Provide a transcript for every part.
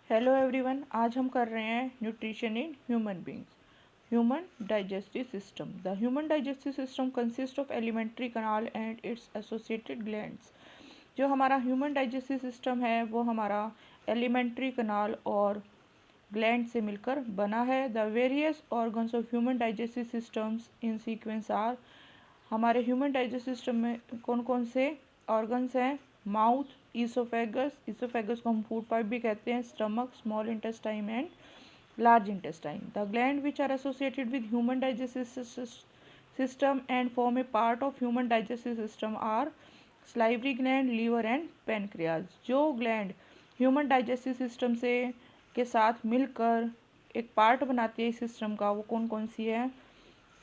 Hello everyone, आज हम कर रहे हैं nutrition in human beings. Human digestive system. The human digestive system consist of elementary kanal and it's associated glands. जो हमारा ह्यूमन डाइजेस्टिव सिस्टम है वो हमारा एलिमेंट्री कनाल और ग्लैंड से मिलकर बना है। The various organs of human digestive systems in sequence are. हमारे ह्यूमन डाइजेस्टिव सिस्टम में कौन कौन से ऑर्गन्स हैं? माउथ, ईसोफेगस को हम फूड पाइप भी कहते हैं, stomach, small intestine and large intestine. The gland which are associated with human digestive system and form a part of human digestive system are salivary gland, liver and pancreas. जो gland human digestive system से के साथ मिलकर एक part बनाती है इस system का, वो कौन कौन सी है?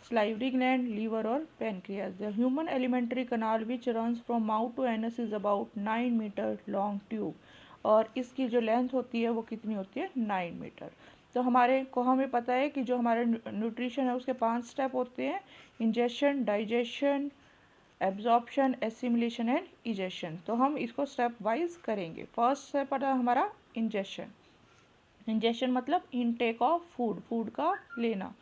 सलाइवरी ग्लैंड, लीवर और pancreas. The human alimentary canal which runs from mouth to anus is about 9 metre long tube, और इसकी जो लेंथ होती है वो कितनी होती है? 9 मीटर। तो हमें पता है कि जो हमारे न्यूट्रिशन है उसके 5 स्टेप होते हैं: ingestion, digestion, absorption, assimilation and egestion. तो हम इसको स्टेप वाइज करेंगे। फर्स्ट स्टेप है हमारा इंजेशन। इंजेशन मतलब इनटेक ऑफ फूड, फूड का लेना।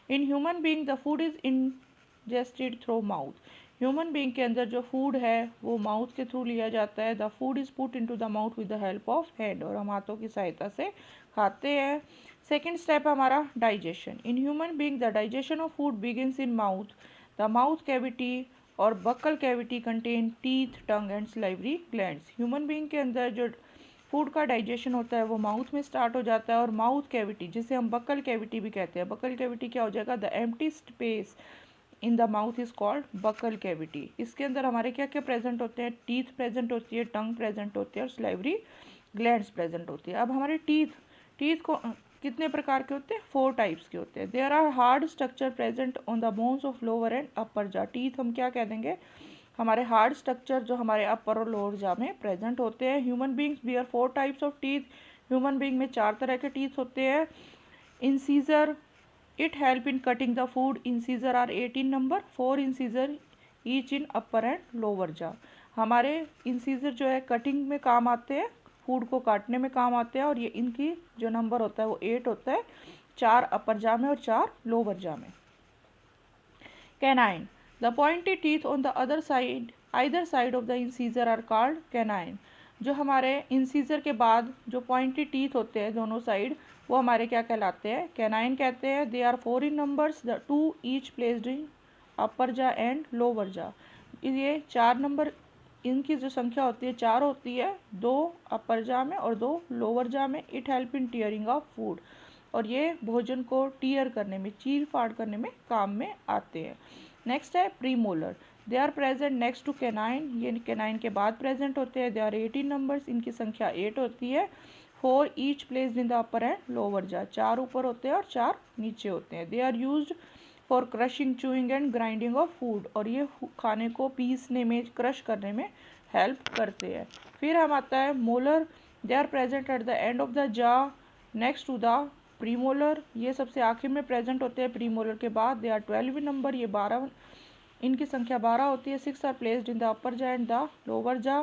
इन human being the food is ingested through mouth. Human being के अंदर जो फूड है वो माउथ के थ्रू लिया जाता है। The food is put into the mouth with the help of hand, और हम हाथों की सहायता से खाते हैं। सेकेंड स्टेप है हमारा digestion. In human being the digestion of food begins in mouth. The mouth cavity और buccal cavity contain teeth, tongue and salivary glands. Human being के अंदर जो फूड का डाइजेशन होता है वो माउथ में स्टार्ट हो जाता है, और माउथ कैविटी जिसे हम बक्कल कैविटी भी कहते हैं, बक्कल कैविटी क्या हो जाएगा? The empty space in the mouth is called buccal cavity. इसके अंदर हमारे क्या क्या प्रेजेंट होते हैं? टीथ प्रेजेंट होती है, टंग प्रेजेंट होती है और सलाइवरी ग्लैंड्स प्रेजेंट होती है। अब हमारे टीथ को कितने प्रकार के होते हैं? 4 टाइप्स के होते हैं। There are hard structure present on the bones of lower and upper jaw. Teeth हम क्या कह देंगे? हमारे हार्ड स्ट्रक्चर जो हमारे अपर और लोअर जा में प्रेजेंट होते हैं। Human beings bear 4 types of teeth. Human being में 4 तरह के टीथ होते हैं। Incisor, it help in cutting the food. Incisor are 18 number, 4 incisor each in upper and lower jaw. हमारे इंसीजर जो है कटिंग में काम आते हैं, फूड को काटने में काम आते हैं, और ये इनकी जो नंबर होता है वो 8 होता है, 4 अपर जा में और 4 लोअर जा में। Canine. The pointy teeth on the other side, either side of the incisor are called canine. जो हमारे इंसीजर के बाद जो पॉइंटी टीथ होते हैं दोनों साइड, वो हमारे क्या कहलाते हैं? कैनाइन कहते हैं। They are 4 in numbers, the 2 each placed in upper jaw and lower जा। ये 4 नंबर, इनकी जो संख्या होती है 4 होती है, 2 अपर जा में और 2 लोअर जा में। It help in tearing of food, और ये भोजन को टीयर करने में, चीर फाड़ करने में काम में आते हैं। नेक्स्ट है premolar. They are present next to canine. ये कैनाइन के बाद प्रेजेंट होते हैं। दे आर 18 नंबर्स, इनकी संख्या 8 होती है। 4 each placed in the upper and lower जा। 4 ऊपर होते हैं और 4 नीचे होते हैं। They are used for crushing, chewing and grinding of food, और ये खाने को पीसने में, क्रश करने में हेल्प करते हैं। फिर हम आता है molar. They are present at the end of the jaw next to the premolar. ये सबसे आखिर में प्रेजेंट होते हैं प्रीमोलर के बाद। दे आर 12 नंबर, ये 12, इनकी संख्या 12 होती है। 6 are placed in the upper jaw and the lower जा।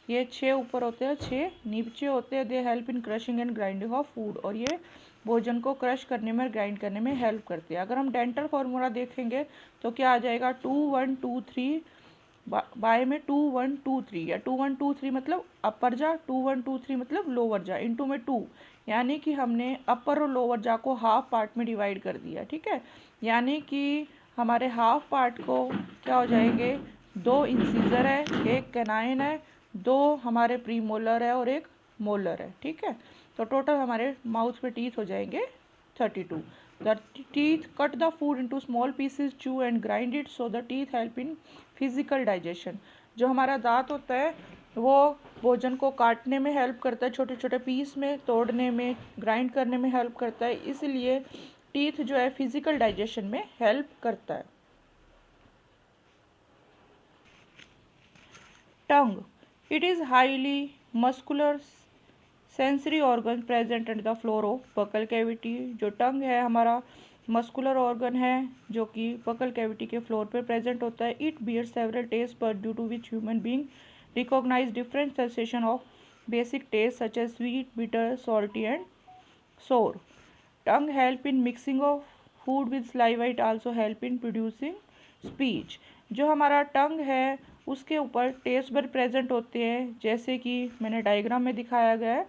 ये 6 ऊपर होते हैं, 6 नीचे होते हैं। They help in crushing and grinding of food, और ये भोजन को क्रश करने में, ग्राइंड करने में हेल्प करते हैं। अगर हम डेंटल फार्मूला देखेंगे तो क्या आ जाएगा? 2 1 2 3 बाय में 2 1 2 3, या 2 1 2 3 मतलब अपर जा, 2 1 2 3 मतलब लोअर जा, इनटू में 2, यानी कि हमने अपर और लोअर जा को हाफ पार्ट में डिवाइड कर दिया। ठीक है, यानी कि हमारे हाफ पार्ट को क्या हो जाएंगे? 2 इंसीजर है, 1 कैनाइन है, 2 हमारे प्रीमोलर है और 1 मोलर है। ठीक है, तो टोटल हमारे माउथ पे टीथ हो जाएंगे 32। The teeth cut the food into small pieces, chew and grind it, so the teeth help in physical digestion. जो हमारा दांत होता है वो भोजन को काटने में हेल्प करता है, छोटे छोटे पीस में तोड़ने में, ग्राइंड करने में हेल्प करता है, इसलिए टीथ जो है फिजिकल डाइजेशन में हेल्प करता है। Tongue, it is highly muscular sensory organ present at the floor of buccal cavity. जो टंग है हमारा मस्कुलर ऑर्गन है जो कि बकल कैविटी के फ्लोर पे प्रेजेंट होता है। It bear several taste bud due to which human being recognise different sensation of basic taste such as sweet, bitter, salty and Sore. Tongue help in mixing of food with saliva. It also help in producing speech. जो हमारा टंग है उसके ऊपर taste bud present होते हैं, जैसे कि मैंने डायग्राम में दिखाया गया है।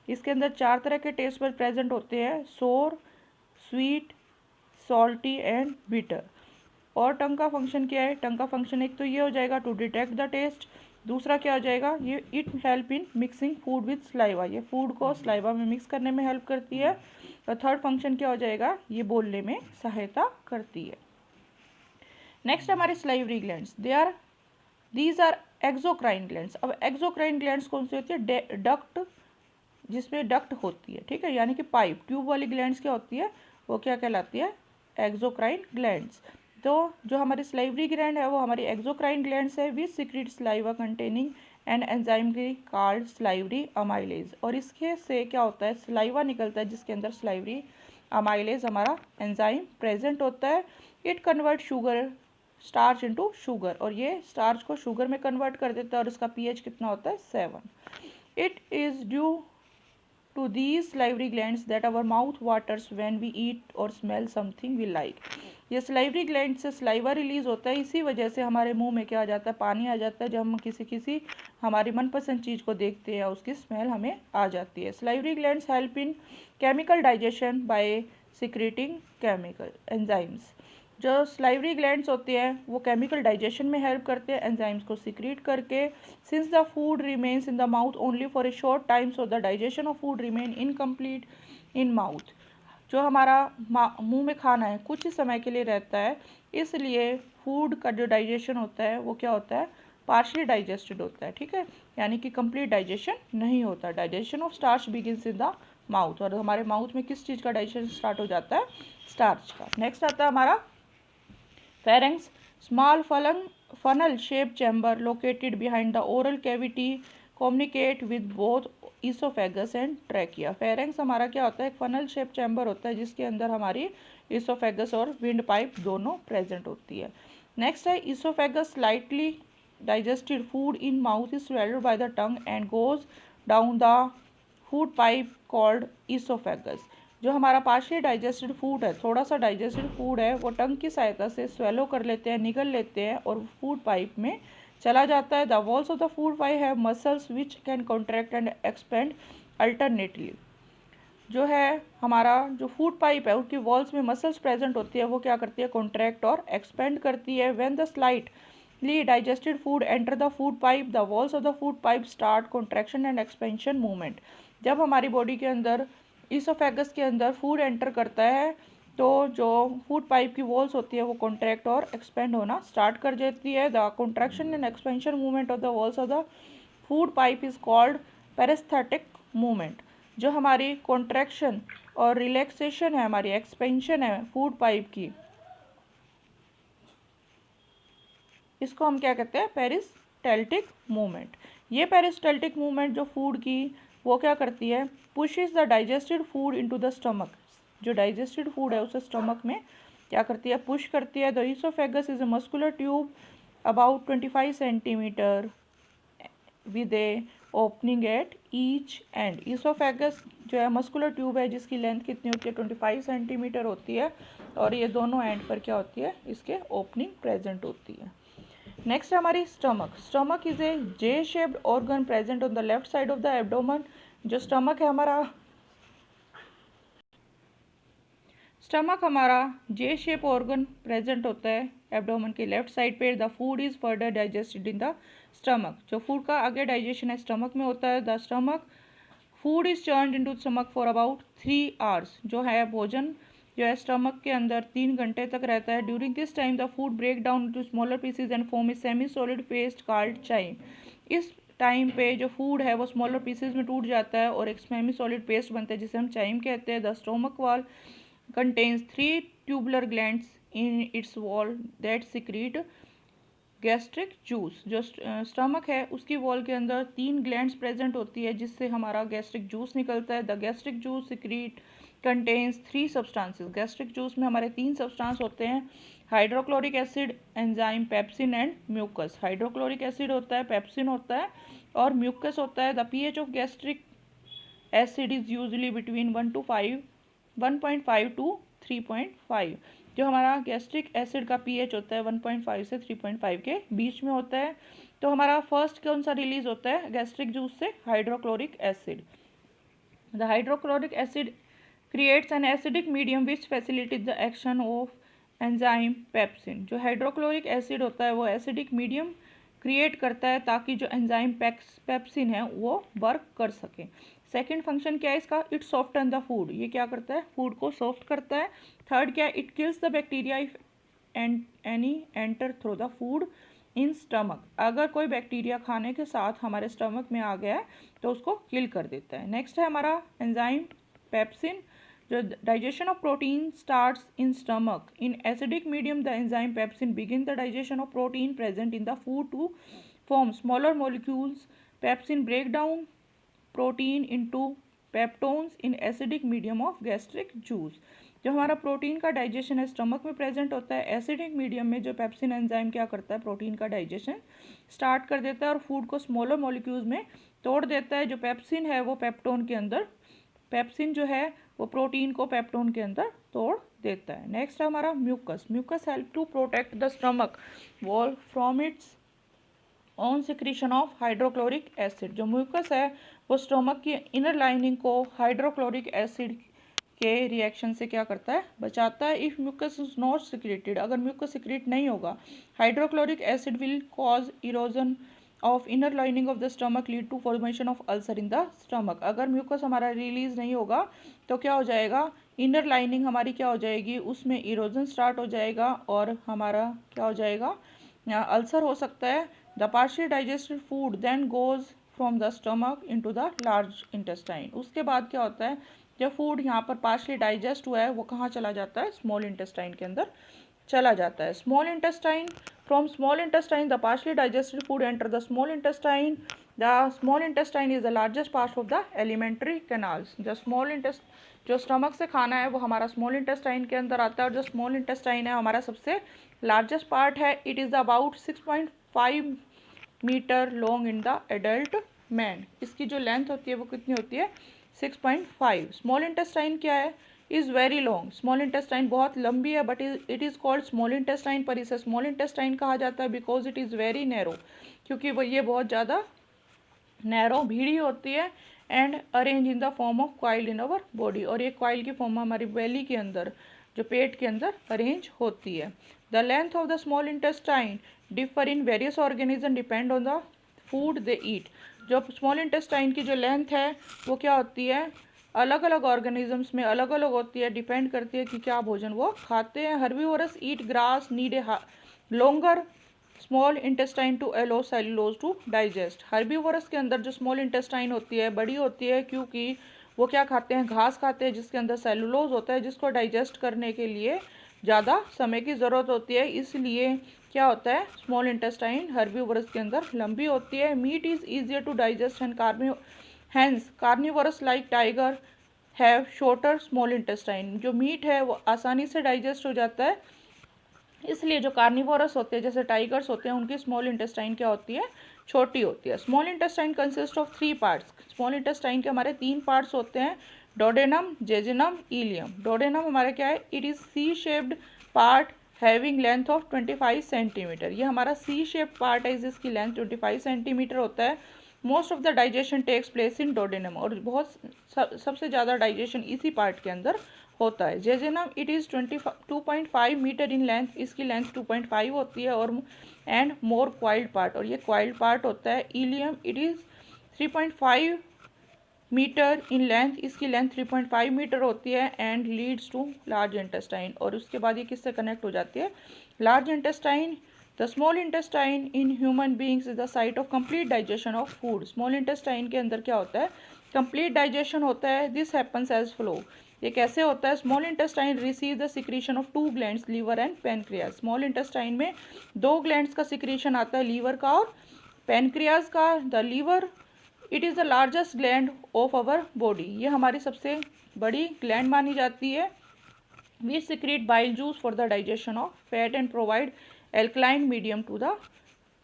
इसके अंदर 4 तरह के टेस्ट बड प्रेजेंट होते हैं, सोर, स्वीट, सॉल्टी एंड बिटर। और टंग का फंक्शन क्या है? टंग का फंक्शन एक तो ये हो जाएगा टू डिटेक्ट द टेस्ट, दूसरा क्या हो जाएगा, ये it help in mixing food with saliva, ये फूड को स्लाइवा में मिक्स करने में हेल्प करती है। और थर्ड फंक्शन क्या हो जाएगा, ये बोलने में सहायता करती है। नेक्स्ट हमारे salivary glands, these are exocrine glands. अब एक्सोक्राइन ग्लैंड्स कौन सी होती है? डक्ट, जिसमें डक्ट होती है, ठीक है, यानी कि पाइप ट्यूब वाली ग्लैंड्स क्या होती है, वो क्या कहलाती है? Exocrine glands. तो जो हमारी स्लाइवरी ग्लैंड है वो हमारी एक्सोक्राइन ग्लैंड्स है, which secrete saliva containing and enzyme called salivary amylase. और इसके से क्या होता है, स्लाइवा निकलता है जिसके अंदर स्लाइवरी अमाइलेज हमारा एंजाइम प्रेजेंट होता है। It convert sugar starch into sugar, और ये स्टार्च को शुगर में कन्वर्ट कर देता है, और इसका पीएच कितना होता है? 7। It is due to these salivary glands that our mouth waters when we eat or smell something we like। ये salivary gland से saliva रिलीज होता है, इसी वजह से हमारे मुंह में क्या आ जाता है? पानी आ जाता है। जब हम किसी हमारी मनपसंद चीज़ को देखते हैं उसकी स्मेल हमें आ जाती है। salivary glands help in chemical digestion by secreting chemical enzymes। जो स्लाइवरी ग्लैंड्स होते हैं वो केमिकल डाइजेशन में हेल्प करते हैं एंजाइम्स को सिक्रीट करके। Since the food remains in the mouth only for a short time, so the digestion of food remain incomplete in mouth. जो हमारा मुंह में खाना है कुछ ही समय के लिए रहता है, इसलिए फूड का जो डाइजेशन होता है वो क्या होता है? पार्शियली डाइजेस्टेड होता है, ठीक है, यानी कि कंप्लीट डाइजेशन नहीं होता। Digestion of starch begins in the mouth, और हमारे माउथ में किस चीज़ का डाइजेशन स्टार्ट हो जाता है? स्टार्च का। नेक्स्ट आता है हमारा pharynx, small funnel shaped chamber located behind the oral cavity communicate with both esophagus and trachea। pharynx हमारा क्या होता है? एक funnel shaped chamber होता है जिसके अंदर हमारी esophagus और wind pipe दोनों present होती है। नेक्स्ट है esophagus, slightly digested food in mouth is swallowed by the tongue and goes down the food pipe called esophagus। जो हमारा पार्शियली डाइजेस्टेड फूड है, थोड़ा सा डाइजेस्टेड फूड है, वो टंग की सहायता से स्वेलो कर लेते हैं, निगल लेते हैं और फूड पाइप में चला जाता है। The walls of the food pipe have muscles which can contract and expand alternately. जो है हमारा जो फूड पाइप है उसकी वॉल्स में मसल्स प्रेजेंट होती है, वो क्या करती है? कॉन्ट्रैक्ट और एक्सपेंड करती है। When the slightly digested food enter the food pipe, the walls of the food pipe start contraction and expansion movement. जब हमारी बॉडी के अंदर ईसोफेगस के अंदर फूड एंटर करता है तो जो फूड पाइप की वॉल्स होती है वो कॉन्ट्रैक्ट और एक्सपेंड होना स्टार्ट कर देती है। The contraction and expansion movement of the walls of the food pipe is called peristaltic movement. जो हमारी कॉन्ट्रैक्शन और रिलैक्सेशन है, हमारी एक्सपेंशन है फूड पाइप की, इसको हम क्या कहते हैं? पेरिस्टेल्टिक मूवमेंट। ये पेरिस्टेल्टिक मूवमेंट जो फूड की वो क्या करती है? Pushes the digested food into the stomach. जो डाइजेस्टेड फूड है उसे स्टमक में क्या करती है? पुश करती है। The oesophagus is a muscular tube about 25 centimetre with A opening at each and. Oesophagus जो है मस्कुलर ट्यूब है जिसकी लेंथ कितनी होती है? 25 सेंटीमीटर होती है, और ये दोनों एंड पर क्या होती है? इसके ओपनिंग प्रेजेंट होती है। नेक्स्ट है हमारी stomach. Stomach is a J shaped organ present on the left side of the abdomen. जो स्टमक है हमारा, स्टमक हमारा जे शेप ऑर्गन प्रेजेंट होता है एब्डोमन के लेफ्ट साइड पे। The food is further digested in the stomach. जो food का आगे डाइजेशन है स्टमक में होता है। The stomach food is turned into stomach for about 3 hours. जो है भोजन जो है स्टमक के अंदर 3 घंटे तक रहता है। During this time the food break down to smaller pieces and form a semi solid paste called chyme. इस टाइम पे जो फूड है वो स्मॉलर पीसेज में टूट जाता है और एक सेमी सॉलिड पेस्ट बनता है जिसे हम चाइम कहते हैं। The stomach wall contains 3 tubular glands in its wall that secrete gastric juice. जो स्टमक है उसकी वॉल के अंदर 3 ग्लैंड्स प्रेजेंट होती है जिससे हमारा गैस्ट्रिक जूस निकलता है। The gastric juice secrete contains 3 substances. Gastric juice में हमारे 3 सब्सटेंस होते हैं, hydrochloric acid, enzyme, pepsin and mucus. Hydrochloric acid होता है, पेप्सिन होता है और म्यूकस होता है। The pH of gastric acid is usually between 1.5 to 3.5। जो हमारा गैस्ट्रिक एसिड का pH होता है 1.5 से 3.5 के बीच में होता है। तो हमारा फर्स्ट कौन सा रिलीज होता है गैस्ट्रिक जूस से? Hydrochloric acid. The hydrochloric acid creates an acidic medium which facilitates the action of enzyme pepsin। जो हाइड्रोक्लोरिक एसिड होता है वो एसिडिक मीडियम क्रिएट करता है ताकि जो एंजाइम पेप्सिन है वो वर्क कर सके। सेकेंड फंक्शन क्या है इसका? It soften the food. ये क्या करता है? फूड को सॉफ्ट करता है। थर्ड क्या है? It kills the bacteria if any enter through the food in stomach. अगर कोई बैक्टीरिया खाने के साथ हमारे स्टमक में आ गया है तो उसको किल कर देता है। नेक्स्ट है हमारा एंजाइम पेप्सिन। जो digestion of protein starts in stomach. In acidic medium, the enzyme pepsin begins the digestion of protein present in the food to form smaller molecules. Pepsin break down protein into peptones in acidic medium of gastric juice। जो हमारा protein का digestion है stomach में present होता है, acidic medium में जो pepsin enzyme क्या करता है? प्रोटीन का डाइजेशन स्टार्ट कर देता है और फूड को स्मॉलर मॉलिक्यूल्स में तोड़ देता है। जो पेप्सिन है वो पेप्टोन के अंदर, पेप्सिन जो है वो प्रोटीन को पेप्टोन के अंदर तोड़ देता है। नेक्स्ट है हमारा mucus. Mucus help to protect the stomach wall from its own secretion of hydrochloric acid. जो म्यूकस है वो स्टमक की इनर लाइनिंग को हाइड्रोक्लोरिक एसिड के रिएक्शन से क्या करता है? बचाता है। If mucus is not secreted, अगर म्यूकस सिक्रेट नहीं होगा, hydrochloric acid will cause erosion of inner lining of the stomach lead to formation of ulcer in the stomach. अगर म्यूकस हमारा रिलीज नहीं होगा तो क्या हो जाएगा? इनर लाइनिंग हमारी क्या हो जाएगी? उसमें इरोजन स्टार्ट हो जाएगा और हमारा क्या हो जाएगा? अल्सर हो सकता है। The partial digested food then goes from the stomach into the large intestine. उसके बाद क्या होता है? जब फूड यहाँ पर पार्शियली डाइजेस्ट हुआ है वो कहाँ चला जाता है? स्मॉल इंटेस्टाइन के अंदर चला जाता है। Small intestine, from small intestine the partially digested food enter the small intestine. The small intestine is the largest part of the alimentary canals. जो स्टमक से खाना है वो हमारा स्मॉल इंटेस्टाइन के अंदर आता है और जो स्मॉल इंटेस्टाइन है हमारा सबसे लार्जेस्ट पार्ट है। It is about 6.5 metre long in the adult man. इसकी जो लेंथ होती है वो कितनी होती है? 6.5। स्मॉल इंटेस्टाइन क्या है? Is very long. Small intestine बहुत लंबी है but it is called small intestine, पर इसे स्मॉल इंटेस्टाइन कहा जाता है because it is very narrow, क्योंकि वो ये बहुत ज़्यादा नैरो भीड़ी होती है। And arrange in the form of coil in our body, और ये क्वाइल की फॉर्म हमारी बेली के अंदर, जो पेट के अंदर अरेंज होती है। The length of the small intestine differ in various organism depend on the food they eat. जो स्मॉल इंटेस्टाइन की जो लेंथ है वो क्या होती है? अलग अलग ऑर्गेनिजम्स में अलग अलग होती है, डिपेंड करती है कि क्या भोजन वो खाते हैं। Herbivorous eat grass need a longer small intestine to allow cellulose to digest. Herbivorous के अंदर जो स्मॉल इंटेस्टाइन होती है बड़ी होती है क्योंकि वो क्या खाते हैं? घास खाते हैं जिसके अंदर सेलुलोज होता है, जिसको डाइजेस्ट करने के लिए ज़्यादा समय की ज़रूरत होती है। इसलिए क्या होता है? स्मॉल इंटेस्टाइन हर्बीवोरस के अंदर लंबी होती है। Meat is easier to digest and hence carnivorous like tiger have shorter small intestine. जो मीट है वो आसानी से डाइजेस्ट हो जाता है, इसलिए जो कार्निवोरस होते हैं जैसे टाइगर्स होते हैं उनकी स्मॉल इंटेस्टाइन क्या होती है? छोटी होती है। Small intestine consist of 3 parts. Small intestine के हमारे 3 पार्ट्स होते हैं, डोडेनम, जेजिनम, इलियम। डोडेनम हमारा क्या है? It is C shaped part having length of 25 centimetre. ये हमारा सी शेप्ड पार्ट है, जिसकी लेंथ 25 सेंटीमीटर होता है। Most of the digestion takes place in duodenum, और सबसे ज़्यादा डाइजेशन इसी पार्ट के अंदर होता है। Jejunum it is 2.5 metre in length, इसकी लेंथ 2.5 होती है और एंड मोर क्वाइल्ड पार्ट, और ये क्वाइल्ड पार्ट होता है। Ileum it is 3.5 metre in length, इसकी लेंथ 3.5 मीटर होती है and leads to large intestine, और उसके बाद ये किससे कनेक्ट हो जाती है? Large intestine. The small intestine in human beings is the site of complete digestion of food. Small intestine के अंदर क्या होता है? कंप्लीट डाइजेशन होता है। This happens as follow. ये कैसे होता है? Small intestine receive the secretion of 2 glands, liver and pancreas. Small intestine में 2 ग्लैंड्स का सिक्रीशन आता है, लीवर का और पेनक्रियाज का। The liver it is the largest gland of our body, ये हमारी सबसे बड़ी ग्लैंड मानी जाती है। We secrete bile juice for the digestion of fat and provide alkaline medium to the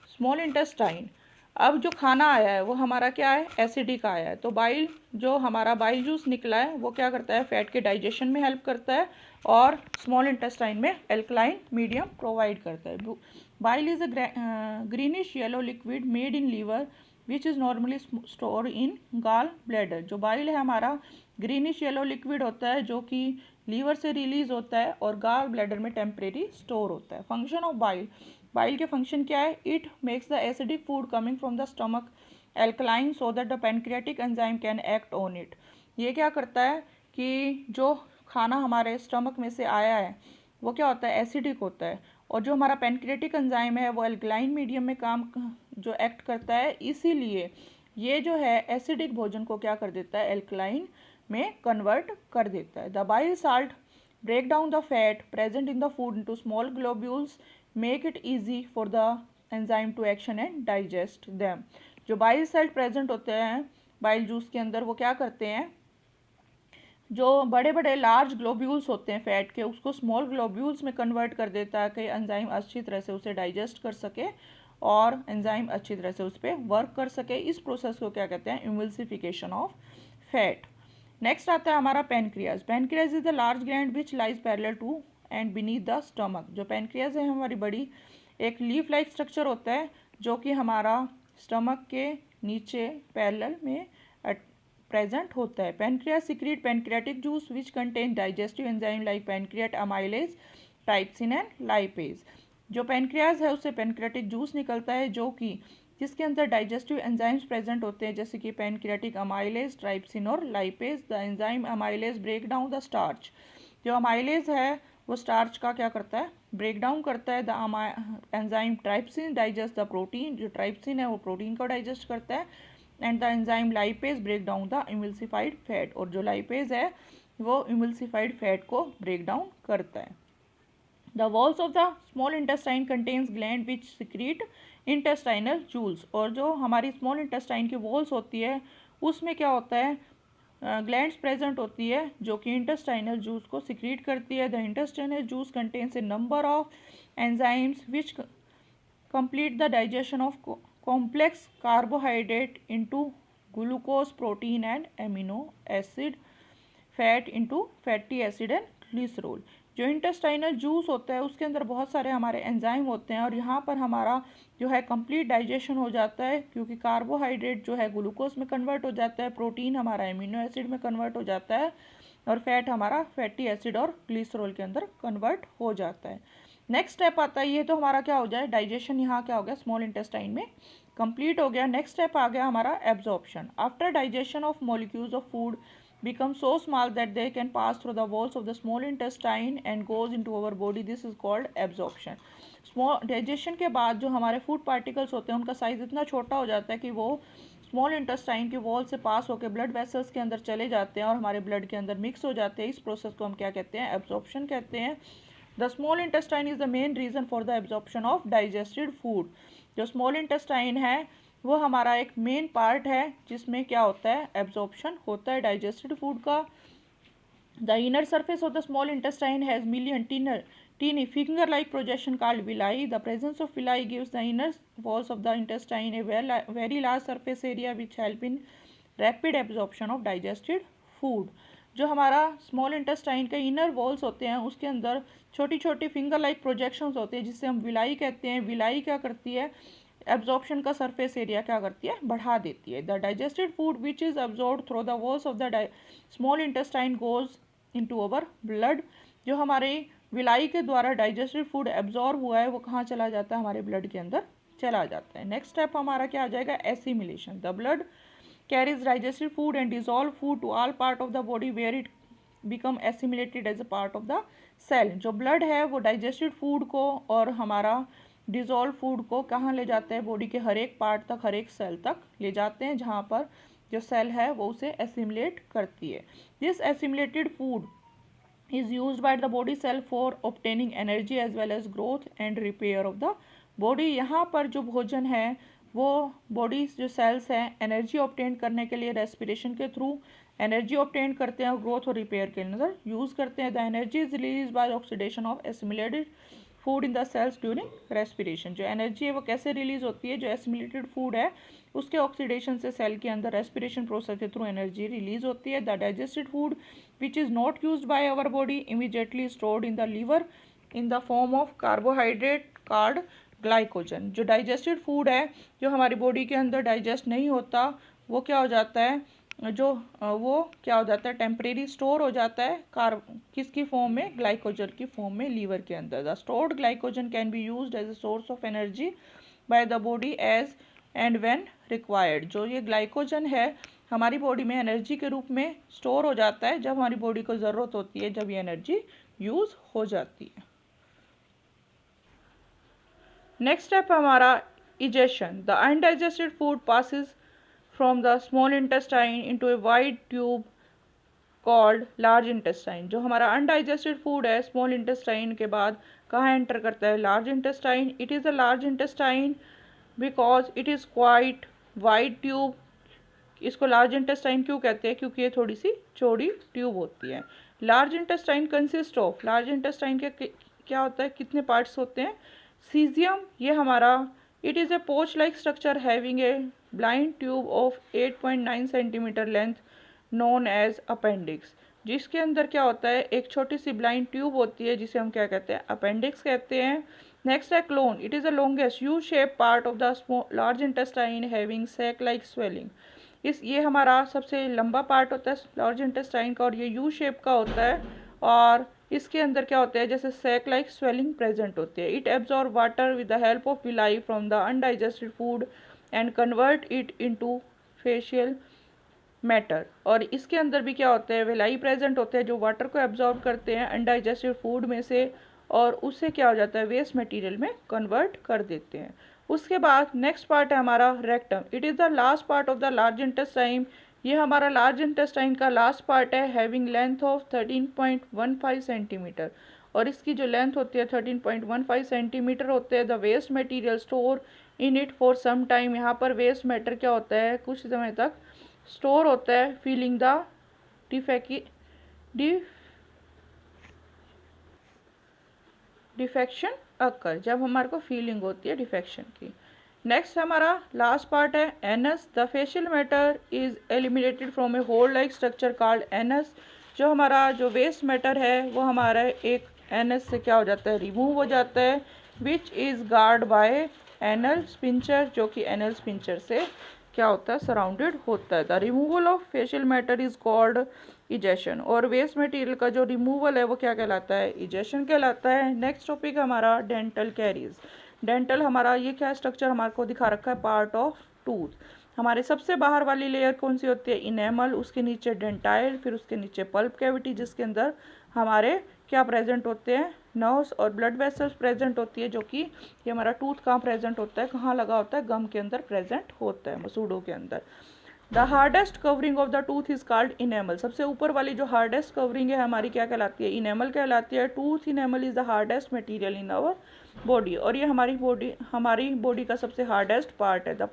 small intestine. अब जो खाना आया है वो हमारा क्या है, एसिडिक आया है, तो बाइल, जो हमारा बाइल जूस निकला है वो क्या करता है, फैट के डाइजेशन में हेल्प करता है और स्मॉल इंटेस्टाइन में एल्कलाइन मीडियम प्रोवाइड करता है। Bile is a greenish yellow liquid made in liver which is normally store in gall bladder. जो बाइल है हमारा ग्रीनिश येलो लिक्विड होता है जो कि लीवर से रिलीज होता है और गाल ब्लैडर में टेम्परेरी स्टोर होता है। फंक्शन ऑफ बाइल, बाइल के फंक्शन क्या है, it makes the acidic food coming from the stomach alkaline so that the pancreatic enzyme can act on it. ये क्या करता है कि जो खाना हमारे स्टमक में से आया है वो क्या होता है, एसिडिक होता है, और जो हमारा पेनक्रियाटिक एंजाइम है वो एल्कलाइन मीडियम में काम जो एक्ट करता है, इसीलिए ये जो है एसिडिक भोजन को क्या कर देता है, एल्कलाइन में कन्वर्ट कर देता है। The bile salt break down the fat present in the food into small globules, make it easy for the enzyme to action and digest them। जो बाइल साल्ट प्रेजेंट होते हैं बाइल जूस के अंदर वो क्या करते हैं, जो बड़े बड़े लार्ज ग्लोब्यूल्स होते हैं फैट के उसको स्मॉल ग्लोब्यूल्स में कन्वर्ट कर देता है कि एंजाइम अच्छी तरह से उसे डाइजेस्ट कर सके और एंजाइम अच्छी तरह से उस पर वर्क कर सके। इस प्रोसेस को क्या कहते हैं, इमल्सिफिकेशन ऑफ फैट। नेक्स्ट आता है हमारा pancreas. Pancreas is the large gland which lies parallel to and beneath the stomach. जो पेनक्रियाज है हमारी बड़ी एक लीफ लाइक स्ट्रक्चर होता है जो कि हमारा स्टमक के नीचे पैरेलल में प्रेजेंट होता है। Pancreas secrete pancreatic juice which contain digestive enzyme like pancreatic amylase trypsin and lipase. जो पेनक्रियाज है उससे पेनक्रियाटिक जूस निकलता है जो कि जिसके अंदर डाइजेस्टिव एंजाइम्स प्रेजेंट होते हैं जैसे कि पेनक्रियाटिक अमाइलेज ट्राइप्सिन और lipase. The enzyme amylase break down the starch. जो अमाइलेज है वो स्टार्च का क्या करता है, ब्रेक डाउन करता है। The enzyme trypsin digest the protein. जो ट्राइप्सिन है वो प्रोटीन को डाइजेस्ट करता है। And the enzyme lipase break down the emulsified fat. और जो लाइपेज है वो इमल्सिफाइड फैट को ब्रेक डाउन करता है। The walls of the small intestine contains gland which secrete intestinal juice। और जो हमारी स्मॉल इंटेस्टाइन की वॉल्स होती है उसमें क्या होता है, ग्लैंड्स प्रेजेंट होती है जो कि इंटेस्टाइनल जूस को सिक्रीट करती है। The intestinal juice contains A number of enzymes which complete the digestion of complex carbohydrate into glucose, protein and amino acid, fat into fatty acid and glycerol. जो intestinal juice होता है उसके अंदर बहुत सारे हमारे एंजाइम होते हैं और यहाँ पर हमारा जो है कंप्लीट डाइजेशन हो जाता है क्योंकि कार्बोहाइड्रेट जो है ग्लूकोज में कन्वर्ट हो जाता है, प्रोटीन हमारा एमिनो एसिड में कन्वर्ट हो जाता है और फैट हमारा फैटी एसिड और ग्लिसरॉल के अंदर कन्वर्ट हो जाता है। नेक्स्ट स्टेप आता है, ये तो हमारा क्या हो जाए, डाइजेशन यहाँ क्या हो गया, स्मॉल इंटेस्टाइन में कंप्लीट हो गया। नेक्स्ट स्टेप आ गया हमारा absorption. After digestion of molecules of food become so small that they can pass through the walls of the small intestine and goes into our body, this is called absorption। Small digestion के बाद जो हमारे food particles होते हैं उनका size इतना छोटा हो जाता है कि वो स्मॉल इंटेस्टाइन की वॉल से पास होकर ब्लड वेसल्स के अंदर चले जाते हैं और हमारे ब्लड के अंदर मिक्स हो जाते हैं। इस प्रोसेस को हम क्या कहते हैं, एब्जॉर्प्शन कहते हैं। The small intestine is the main region for the absorption of digested food. जो स्मॉल इंटेस्टाइन है वो हमारा एक मेन पार्ट है जिसमें क्या होता है, एब्जॉर्प्शन होता है डाइजेस्टेड फूड का। The inner surface of the small intestine has million teeny finger like projection called villi। The presence of villi gives the inner walls of the intestine a very large surface area which help in rapid absorption of digested food। जो हमारा small intestine के inner walls होते हैं उसके अंदर छोटी छोटी finger like projections होते हैं जिससे हम विलाई कहते हैं। विलाई क्या करती है, एब्जॉर्प्शन का सरफेस एरिया क्या करती है, बढ़ा देती है। The digested food which is absorb through the walls of the small intestine goes into our blood. जो हमारे विलाई के द्वारा डाइजेस्टेड फूड एब्जॉर्ब हुआ है वो कहाँ चला जाता है, हमारे ब्लड के अंदर चला जाता है। नेक्स्ट स्टेप हमारा क्या आ जाएगा, assimilation. The blood carries digested food and dissolve food to all part of the body where it become assimilated as a part of the cell. जो ब्लड है वो डाइजेस्टेड फूड को और हमारा डिजॉल्व फूड को कहाँ ले जाते हैं, बॉडी के हर एक पार्ट तक, हर एक सेल तक ले जाते हैं जहाँ पर जो सेल है वो उसे एसिमुलेट करती है। This assimilated food is used by the body cell for obtaining energy as well as growth and repair of the body। यहाँ पर जो भोजन है वो बॉडी जो सेल्स हैं एनर्जी ऑब्टेन करने के लिए रेस्पिरेशन के थ्रू एनर्जी ऑब्टेन करते हैं और ग्रोथ और रिपेयर के अंदर यूज़ करते हैं। The energy is release by oxidation of assimilated food in the cells during respiration. जो एनर्जी है वो कैसे रिलीज होती है, जो एसिमिलेटेड फूड है उसके ऑक्सीडेशन से सेल के अंदर रेस्पिरेशन प्रोसेस के थ्रू एनर्जी रिलीज होती है। The digested food which is not used by our body immediately stored in the liver in the form of carbohydrate called glycogen. जो digested food है जो हमारी बॉडी के अंदर डाइजेस्ट नहीं होता वो क्या हो जाता है, वो क्या हो जाता है, टेम्परेरी स्टोर हो जाता है किसकी फॉर्म में, ग्लाइकोजन की फॉर्म में लीवर के अंदर। The stored glycogen can be used as a source of energy by the body as and when required. जो ये ग्लाइकोजन है हमारी बॉडी में एनर्जी के रूप में स्टोर हो जाता है जब हमारी बॉडी को ज़रूरत होती है, जब ये एनर्जी यूज़ हो जाती है। नेक्स्ट स्टेप हमारा egestion. The undigested food passes from the small intestine into a wide tube called large intestine. जो हमारा अनडाइजेस्टेड फूड है स्मॉल इंटेस्टाइन के बाद कहाँ एंटर करता है, large intestine. It is a large intestine because it is quite wide tube. इसको large intestine क्यों कहते हैं, क्योंकि ये थोड़ी सी चौड़ी ट्यूब होती है। Large intestine consist of, large intestine के क्या होता है, कितने पार्ट्स होते हैं, सीजियम ये हमारा, it is a pouch like structure having a blind tube of 8.9 centimetre length known as appendix. जिसके अंदर क्या होता है, एक छोटी सी ब्लाइंड ट्यूब होती है जिसे हम क्या कहते हैं, अपेंडिक्स कहते हैं। नेक्स्ट है colon. It is a longest U shape part of the large intestine having sac like swelling. ये हमारा सबसे लंबा पार्ट होता है लार्ज इंटेस्टाइन का और ये यू शेप का होता है और इसके अंदर क्या होता है, जैसे सैक लाइक स्वेलिंग प्रेजेंट होती है। It absorb water with the help of villi from the undigested food and convert it into facial matter. और इसके अंदर भी क्या होता है, विलाई प्रेजेंट होते हैं जो वाटर को एब्जॉर्ब करते हैं अनडाइजेस्टेड फूड में से और उससे क्या हो जाता है, वेस्ट मटेरियल में कन्वर्ट कर देते हैं। उसके बाद नेक्स्ट पार्ट है हमारा rectum. It is the last part of the large intestine. ये हमारा लार्ज इंटेस्टाइन का लास्ट पार्ट है, हैविंग लेंथ ऑफ 13.15 सेंटीमीटर। और इसकी जो लेंथ होती है 13.15 सेंटीमीटर होते हैं। The waste material store in it for some time. यहाँ पर वेस्ट मैटर क्या होता है, कुछ समय तक स्टोर होता है, फीलिंग द डिफेक्शन अकर, जब हमारे को फीलिंग होती है डिफेक्शन की। नेक्स्ट हमारा लास्ट पार्ट है anus. The faecal matter is eliminated from a hole like structure called anus. जो हमारा जो वेस्ट मैटर है वो हमारा एक एनस से क्या हो जाता है, रिमूव हो जाता है, which is guard by anal sphincter, जो कि एनल स्पिंचर से क्या होता है, सराउंडेड होता है। The removal of facial matter is called egestion. और वेस्ट मटेरियल का जो रिमूवल है वो क्या कहलाता है, इजेशन कहलाता है। नेक्स्ट टॉपिक हमारा डेंटल कैरीज। डेंटल हमारा ये क्या स्ट्रक्चर हमारे को दिखा रखा है, पार्ट ऑफ टूथ। हमारे सबसे बाहर वाली लेयर कौन सी होती है, इनेमल, उसके नीचे डेंटाइल, फिर उसके नीचे पल्प कैविटी जिसके अंदर हमारे क्या प्रेजेंट होते हैं, नर्व्स और ब्लड वेसल्स प्रेजेंट होती है। जो कि ये हमारा टूथ कहाँ प्रेजेंट होता है, कहाँ लगा होता है, गम के अंदर प्रेजेंट होता है, मसूड़ों के अंदर। The hardest covering of the tooth is called enamel. सबसे ऊपर वाली जो हार्डेस्ट कवरिंग है हमारी क्या कहलाती है, इनेमल कहलाती है। Tooth enamel is the hardest material in our body. और ये हमारी बॉडी का सबसे हार्डेस्ट पार्ट है। The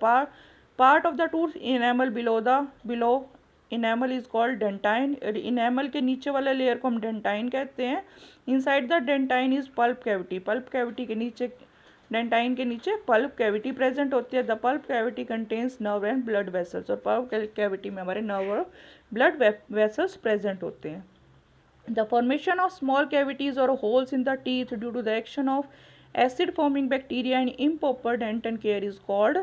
part of the tooth enamel below enamel is called dentine. Enamel के नीचे वाले लेयर को हम डेंटाइन कहते हैं। Inside the dentine is pulp cavity. Pulp cavity के नीचे, डेंटाइन के नीचे पल्प कैविटी प्रेजेंट होती है। The pulp cavity contains nerve and blood vessels. और पल्प कैविटी में हमारे नर्व और ब्लड वेसल्स प्रेजेंट होते हैं। The formation of small cavities और holes in the teeth due to the action of acid forming bacteria and improper dental care is called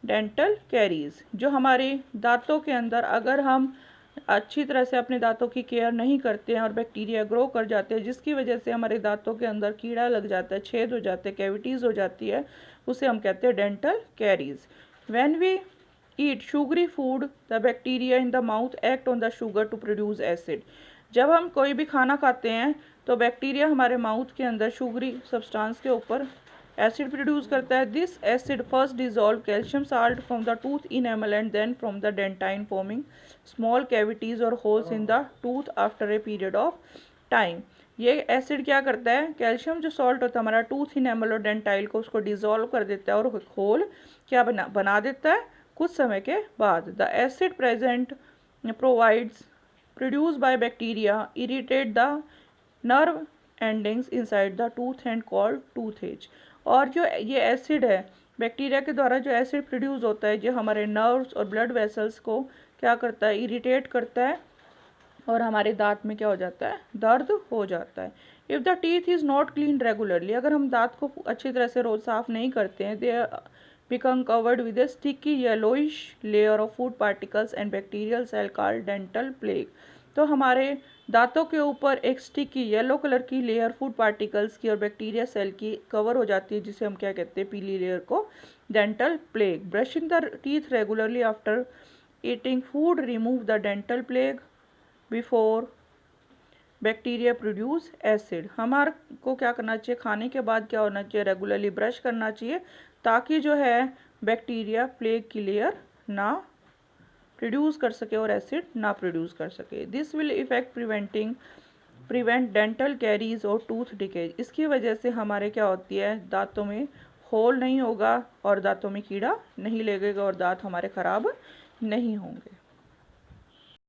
dental caries. जो हमारे दांतों के अंदर अगर हम अच्छी तरह से अपने दांतों की केयर नहीं करते हैं और बैक्टीरिया ग्रो कर जाते हैं जिसकी वजह से हमारे दांतों के अंदर कीड़ा लग जाता है, छेद हो जाते हैं, कैविटीज़ हो जाती है, उसे हम कहते हैं dental caries. When we eat sugary food the bacteria in the mouth act on the sugar to produce acid. जब हम कोई भी खाना खाते हैं तो बैक्टीरिया हमारे माउथ के अंदर शुगरी सब्सटेंस के ऊपर एसिड प्रोड्यूस करता है। This acid first dissolve calcium salt from the tooth enamel and then from the dentine forming small cavities और holes in the tooth after a period of time. ये acid क्या करता है, calcium जो salt होता है हमारा टूथ इनेमल और डेंटाइल को उसको डिजॉल्व कर देता है और होल क्या बना देता है कुछ समय के बाद। The acid present provides produce by bacteria irritate the nerve endings inside the tooth and called toothache. और जो ये एसिड है, बैक्टीरिया के द्वारा जो एसिड प्रोड्यूस होता है, जो हमारे नर्व्स और ब्लड वेसल्स को क्या करता है, इरिटेट करता है, और हमारे दांत में क्या हो जाता है, दर्द हो जाता है। If the teeth is not clean regularly, अगर हम दांत को अच्छी तरह से रोज़ साफ नहीं करते हैं, they become covered with a sticky yellowish layer of food particles and bacterial cell called dental plaque. तो हमारे दांतों के ऊपर एक स्टिकी येलो कलर की लेयर फूड पार्टिकल्स की और बैक्टीरिया सेल की कवर हो जाती है, जिसे हम क्या कहते हैं, पीली लेयर को dental plague. Brushing the teeth regularly after eating food remove the dental plague before bacteria produce acid. हमारे को क्या करना चाहिए, खाने के बाद क्या होना चाहिए, रेगुलरली ब्रश करना चाहिए, ताकि जो है बैक्टीरिया प्लेग की लेयर ना प्रोड्यूस कर सके और एसिड ना प्रोड्यूस कर सके। This will effect prevent dental caries और टूथ डिकेज। इसकी वजह से हमारे क्या होती है, दांतों में होल नहीं होगा और दांतों में कीड़ा नहीं लगेगा और दांत हमारे ख़राब नहीं होंगे।